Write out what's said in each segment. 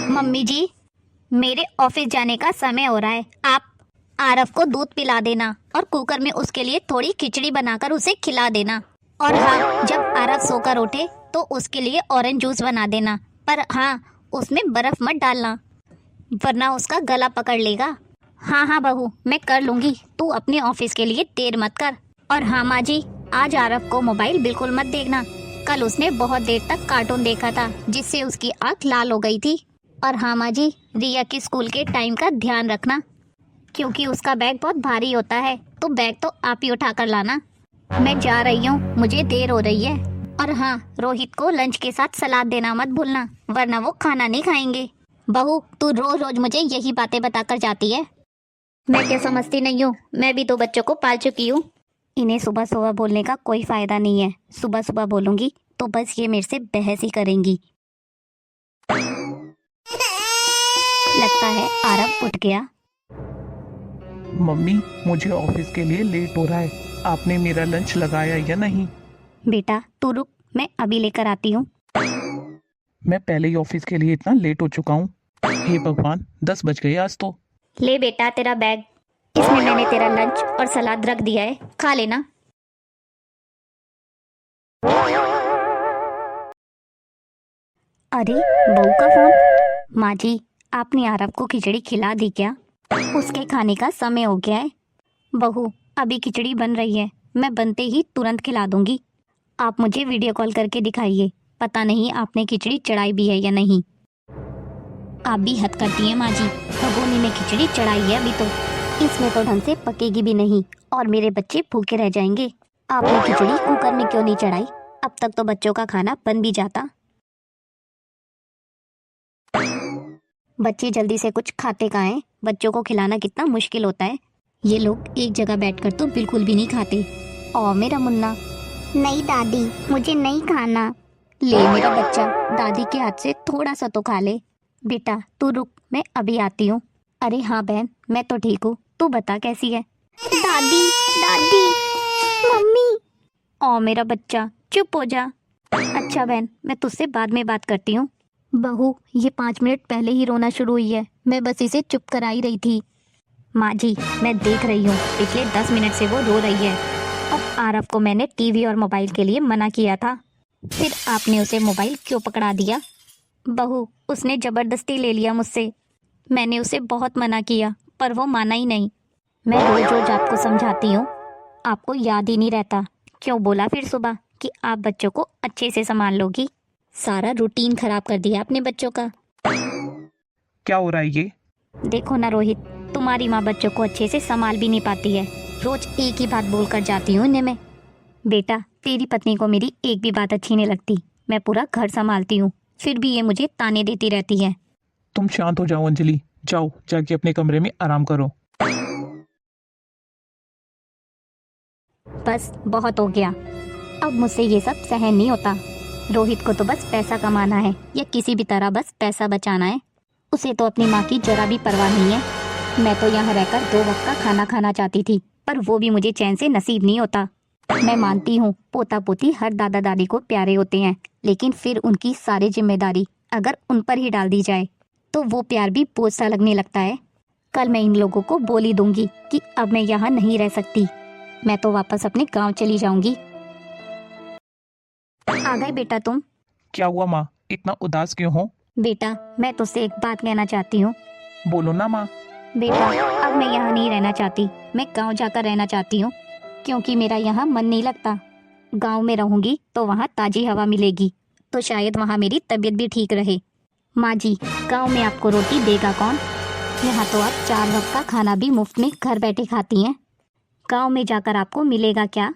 Mummy जी, मेरे office जाने का समय हो रहा है। आप आरव को दूध पिला देना और कुकर में उसके लिए थोड़ी खिचड़ी बनाकर उसे खिला देना। और हाँ, जब आरव सोकर उठे तो उसके लिए ऑरेंज जूस बना देना। पर हाँ, उसमें बर्फ मत डालना वरना उसका गला पकड़ लेगा। हाँ हाँ बहू, मैं कर लूंगी। तू अपने ऑफिस के लिए देर मत कर। और हाँ माँ जी, आज आरव को मोबाइल बिल्कुल मत देखना। कल उसने बहुत देर तक कार्टून देखा था जिससे उसकी आंख लाल हो गई थी। और हाँ माँ जी, रिया की स्कूल के टाइम का ध्यान रखना क्योंकि उसका बैग बहुत भारी होता है, तो बैग तो आप ही उठा कर लाना। मैं जा रही हूँ, मुझे देर हो रही है। और हाँ, रोहित को लंच के साथ सलाद देना मत भूलना वरना वो खाना नहीं खाएंगे। बहू, तू रोज रोज मुझे यही बातें बताकर जाती है। मैं क्या समझती नहीं हूँ, मैं भी तो बच्चों को पाल चुकी हूँ। इन्हें सुबह सुबह बोलने का कोई फायदा नहीं है। सुबह सुबह बोलूंगी तो बस ये मेरे से बहस ही करेंगी। लगता है आरव उठ गया। मम्मी, मुझे ऑफिस के लिए लेट हो रहा है। आपने मेरा लंच लगाया या नहीं? बेटा तू रुक, मैं अभी लेकर आती हूँ। मैं पहले ही ऑफिस के लिए इतना लेट हो चुका हूँ। हे भगवान, 10 बज गए आज तो। ले बेटा तेरा बैग, इसमें मैंने तेरा लंच और सलाद रख दिया है, खा लेना। अरे बहू का फोन। माँ जी, आपने आरव को खिचड़ी खिला दी क्या? उसके खाने का समय हो गया है। बहू, अभी खिचड़ी बन रही है, मैं बनते ही तुरंत खिला दूंगी। आप मुझे वीडियो कॉल करके दिखाइए, पता नहीं आपने खिचड़ी चढ़ाई भी है या नहीं। आप भी हद करती हैं माँ जी, भगोनी में खिचड़ी चढ़ाई है अभी तो। इसमें तो ढंग से पकेगी भी नहीं और मेरे बच्चे भूखे रह जाएंगे। आपने खिचड़ी कुकर में क्यों नहीं चढ़ाई? अब तक तो बच्चों का खाना बन भी जाता। बच्चे जल्दी से कुछ खाते कहाँ हैं? बच्चों को खिलाना कितना मुश्किल होता है। ये लोग एक जगह बैठकर तो बिल्कुल भी नहीं खाते। और मेरा मुन्ना, नहीं दादी, मुझे नहीं खाना। ले मेरा बच्चा, दादी के हाथ से थोड़ा सा तो खा ले। बेटा तू रुक, मैं अभी आती हूँ। अरे हाँ बहन, मैं तो ठीक हूँ, तू बता कैसी है? दादी, दादी, मम्मी। ओ मेरा बच्चा, चुप हो जा। अच्छा बहन, मैं तुझसे बाद में बात करती हूँ। बहू, ये 5 मिनट पहले ही रोना शुरू हुई है, मैं बस इसे चुप कराई रही थी। माँ जी, मैं देख रही हूँ, पिछले 10 मिनट से वो रो रही है। अब आरव को मैंने टीवी और मोबाइल के लिए मना किया था, फिर आपने उसे मोबाइल क्यों पकड़ा दिया? बहू, उसने जबरदस्ती ले लिया मुझसे। मैंने उसे बहुत मना किया पर वो माना ही नहीं। मैं रोज रोज आपको समझाती हूँ, आपको याद ही नहीं रहता। क्यों बोला फिर सुबह कि आप बच्चों को अच्छे से संभाल लोगी? सारा रूटीन खराब कर दिया आपने बच्चों का। क्या हो रहा है ये? देखो ना रोहित, तुम्हारी माँ बच्चों को अच्छे से संभाल भी नहीं पाती है। रोज एक ही बात बोल कर जाती हूँ इन्हें मैं। बेटा, तेरी पत्नी को मेरी एक भी बात अच्छी नहीं लगती। मैं पूरा घर संभालती हूँ, फिर भी ये मुझे ताने देती रहती है। तुम शांत हो जाओ अंजलि, जाओ जाके अपने कमरे में आराम करो। बस बहुत हो गया, अब मुझसे ये सब सहन नहीं होता। रोहित को तो बस पैसा कमाना है या किसी भी तरह बस पैसा बचाना है। उसे तो अपनी माँ की जरा भी परवाह नहीं है। मैं तो यहाँ रहकर 2 वक्त का खाना खाना चाहती थी, पर वो भी मुझे चैन से नसीब नहीं होता। मैं मानती हूँ पोता पोती हर दादा दादी को प्यारे होते हैं, लेकिन फिर उनकी सारी जिम्मेदारी अगर उन पर ही डाल दी जाए तो वो प्यार भी बोझ सा लगने लगता है। कल मैं इन लोगों को बोल ही दूंगी कि अब मैं यहाँ नहीं रह सकती। मैं तो वापस अपने गांव चली जाऊंगी। आ गए बेटा तुम? क्या हुआ माँ, इतना उदास क्यों हो? बेटा, मैं तुझसे एक बात कहना चाहती हूँ। बोलो ना माँ। बेटा, अब मैं यहाँ नहीं रहना चाहती, मैं गांव जाकर रहना चाहती हूँ क्योंकि मेरा यहाँ मन नहीं लगता। गांव में रहूंगी तो वहाँ ताजी हवा मिलेगी, तो शायद वहाँ मेरी तबीयत भी ठीक रहे। माँ जी, गांव में आपको रोटी देगा कौन? यहाँ तो आप 4 वक्त का खाना भी मुफ्त में घर बैठे खाती हैं। गांव में जाकर आपको मिलेगा क्या?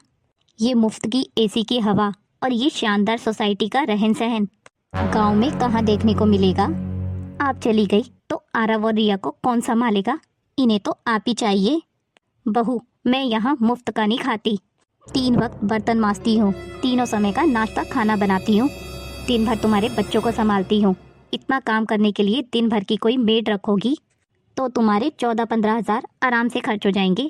ये मुफ्त की एसी की हवा और ये शानदार सोसाइटी का रहन सहन गांव में कहाँ देखने को मिलेगा? आप चली गई तो आरव और रिया को कौन संभालेगा? इन्हें तो आप ही चाहिए। बहू, मैं यहाँ मुफ्त का नहीं खाती। 3 वक्त बर्तन मांजती हूँ, तीनों समय का नाश्ता खाना बनाती हूँ, दिन भर तुम्हारे बच्चों को संभालती हूँ। इतना काम करने के लिए दिन भर की कोई मेड रखोगी तो तुम्हारे 14-15 हज़ार आराम से खर्च हो जाएंगे।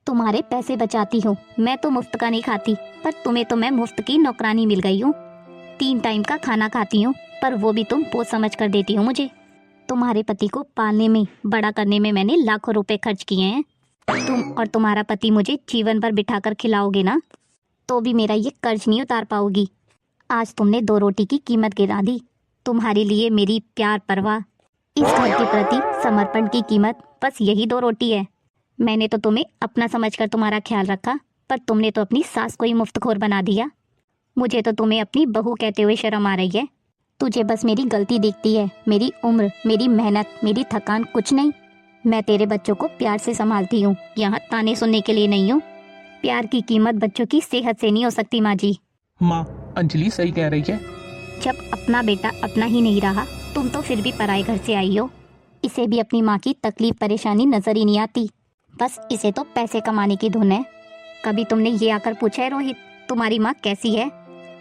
तुम्हारे पैसे बचाती हूँ, मैं तो मुफ्त का नहीं खाती, पर तुम्हें तो मैं मुफ्त की नौकरानी मिल गई हूँ। 3 टाइम का खाना खाती हूँ, पर वो भी तुम बोझ समझ कर देती हो मुझे। तुम्हारे पति को पालने में, बड़ा करने में मैंने लाखों रुपए खर्च किए हैं। तुम और तुम्हारा पति मुझे जीवन भर बिठाकर खिलाओगे ना, तो भी मेरा ये कर्ज नहीं उतार पाओगी। आज तुमने 2 रोटी की कीमत गिरा दी। तुम्हारे लिए मेरी प्यार, परवाह, इस घर के प्रति समर्पण की कीमत बस यही 2 रोटी है। मैंने तो तुम्हें अपना समझकर तुम्हारा ख्याल रखा, पर तुमने तो अपनी सास को ही मुफ्तखोर बना दिया। मुझे तो तुम्हें अपनी बहू कहते हुए शर्म आ रही है। तुझे बस मेरी गलती दिखती है, मेरी उम्र, मेरी मेहनत, मेरी थकान, कुछ नहीं। मैं तेरे बच्चों को प्यार से संभालती हूँ, यहाँ ताने सुनने के लिए नहीं हूँ। प्यार की कीमत बच्चों की सेहत से नहीं हो सकती माँ जी। माँ, अंजलि सही कह रही है। जब अपना बेटा अपना ही नहीं रहा, तुम तो फिर भी पराए घर से आई हो। इसे भी अपनी माँ की तकलीफ परेशानी नजर ही नहीं आती। बस इसे तो पैसे कमाने की धुन है। कभी तुमने ये आकर पूछा है रोहित, तुम्हारी माँ कैसी है?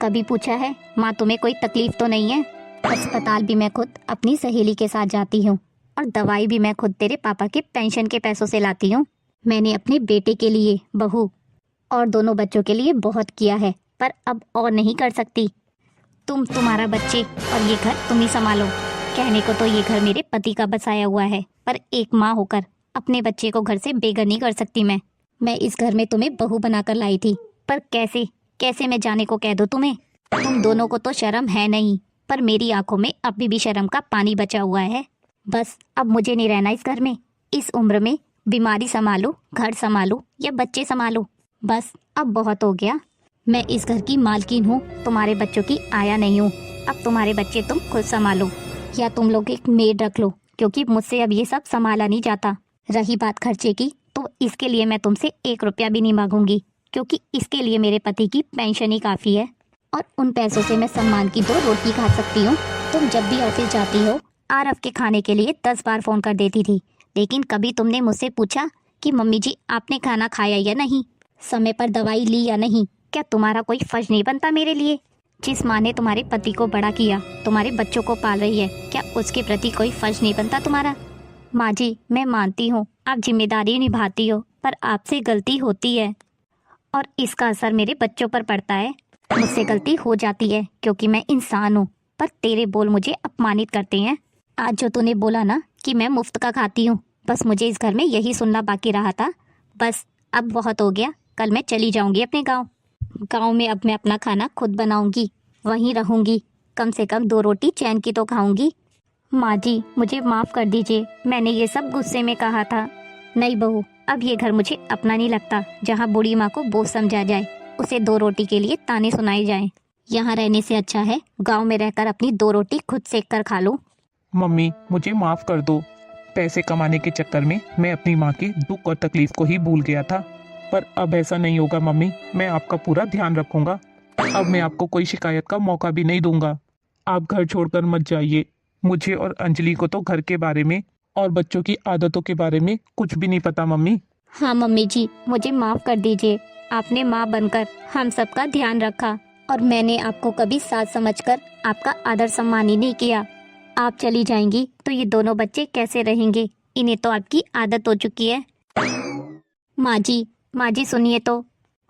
कभी पूछा है माँ तुम्हें कोई तकलीफ तो नहीं है? अस्पताल भी मैं खुद अपनी सहेली के साथ जाती हूँ और दवाई भी मैं खुद तेरे पापा के पेंशन के पैसों से लाती हूँ। मैंने अपने बेटे के लिए, बहू और दोनों बच्चों के लिए बहुत किया है, पर अब और नहीं कर सकती। तुम्हारा बच्चे और ये घर तुम ही संभालो। कहने को तो ये घर मेरे पति का बसाया हुआ है, पर एक माँ होकर अपने बच्चे को घर से बेघर नहीं कर सकती। मैं इस घर में तुम्हें बहू बनाकर लाई थी, पर कैसे मैं जाने को कह दूं तुम्हें? तुम दोनों को तो शर्म है नहीं, पर मेरी आंखों में अभी भी शर्म का पानी बचा हुआ है। बस अब मुझे नहीं रहना इस घर में। इस उम्र में बीमारी संभालूं, घर संभालूं या बच्चे संभालूं, बस अब बहुत हो गया। मैं इस घर की मालकिन हूँ, तुम्हारे बच्चों की आया नहीं हूँ। अब तुम्हारे बच्चे तुम खुद संभालो, या तुम लोग एक मेड रख लो, क्योंकि मुझसे अब ये सब संभाला नहीं जाता। रही बात खर्चे की, तो इसके लिए मैं तुमसे 1 रुपया भी नहीं मांगूंगी, क्योंकि इसके लिए मेरे पति की पेंशन ही काफ़ी है, और उन पैसों से मैं सम्मान की 2 रोटी खा सकती हूँ। तुम जब भी ऑफिस जाती हो, आरव के खाने के लिए 10 बार फ़ोन कर देती थी, लेकिन कभी तुमने मुझसे पूछा कि मम्मी जी आपने खाना खाया या नहीं, समय पर दवाई ली या नहीं? क्या तुम्हारा कोई फर्ज नहीं बनता मेरे लिए? जिस माँ ने तुम्हारे पति को बड़ा किया, तुम्हारे बच्चों को पाल रही है, क्या उसके प्रति कोई फर्ज नहीं बनता तुम्हारा? माँ जी, मैं मानती हूँ आप जिम्मेदारी निभाती हो, पर आपसे गलती होती है और इसका असर मेरे बच्चों पर पड़ता है। मुझसे गलती हो जाती है क्योंकि मैं इंसान हूँ, पर तेरे बोल मुझे अपमानित करते हैं। आज जो तूने बोला ना कि मैं मुफ्त का खाती हूँ, बस मुझे इस घर में यही सुनना बाकी रहा था। बस अब बहुत हो गया, कल मैं चली जाऊँगी अपने गाँव में। अब मैं अपना खाना खुद बनाऊँगी, वहीं रहूँगी, कम से कम 2 रोटी चैन की तो खाऊँगी। माँ जी, मुझे माफ़ कर दीजिए, मैंने ये सब गुस्से में कहा था। नहीं बहू, अब ये घर मुझे अपना नहीं लगता, जहाँ बूढ़ी माँ को बोझ समझा जाए, उसे 2 रोटी के लिए ताने सुनाए जाएं। यहाँ रहने से अच्छा है गांव में रहकर अपनी 2 रोटी खुद सेक कर खा लूं। मम्मी, मुझे माफ कर दो। पैसे कमाने के चक्कर में मैं अपनी माँ के दुख और तकलीफ को ही भूल गया था, पर अब ऐसा नहीं होगा मम्मी। मैं आपका पूरा ध्यान रखूंगा। अब मैं आपको कोई शिकायत का मौका भी नहीं दूंगा। आप घर छोड़कर मत जाइए। मुझे और अंजलि को तो घर के बारे में और बच्चों की आदतों के बारे में कुछ भी नहीं पता मम्मी। हाँ मम्मी जी, मुझे माफ़ कर दीजिए। आपने माँ बनकर हम सबका ध्यान रखा और मैंने आपको कभी साथ समझकर आपका आदर सम्मान ही नहीं किया। आप चली जाएंगी तो ये दोनों बच्चे कैसे रहेंगे? इन्हें तो आपकी आदत हो चुकी है। माँ जी सुनिए तो।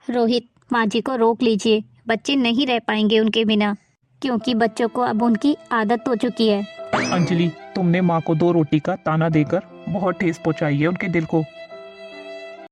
रोहित, माँ जी को रोक लीजिए, बच्चे नहीं रह पाएंगे उनके बिना, क्योंकि बच्चों को अब उनकी आदत हो चुकी है। अंजलि, तुमने माँ को 2 रोटी का ताना देकर बहुत ठेस पहुंचाई है उनके दिल को।